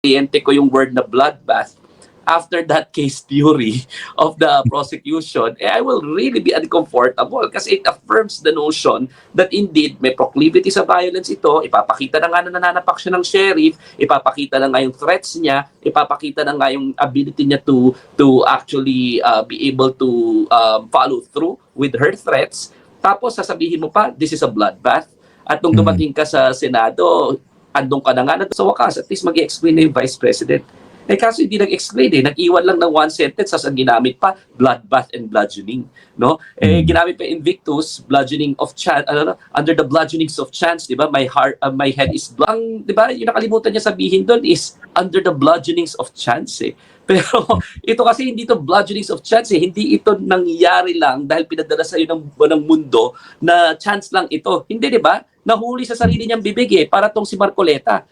kliyente ko yung word na bloodbath, after that case theory of the prosecution, I will really be uncomfortable kasi it affirms the notion that indeed may proclivity sa violence ito, ipapakita na nga na nananapak siya ng sheriff, ipapakita na nga yung threats niya, ipapakita na nga yung ability niya to actually be able to follow through with her threats. Tapos sasabihin mo pa, this is a bloodbath. At nung dumating ka sa Senado, andong ka na nga na sa wakas, at least mag-explain na yung Vice President. Kaso hindi nag-explain nag-iwan lang ng one sentence as ang ginamit pa, bloodbath and bludgeoning, no? Ginamit pa Invictus, bludgeoning of chance, under the bludgeonings of chance, 'di ba? My head is ang 'di ba? Yung nakalimutan niya sabihin doon is under the bludgeonings of chance. Pero ito kasi hindi to bludgeonings of chance hindi ito nangyari lang dahil pinadala sa iyo ng mundo na chance lang ito. Hindi 'di ba? Nahuli sa sarili niyang bibig para tong si Marcoleta.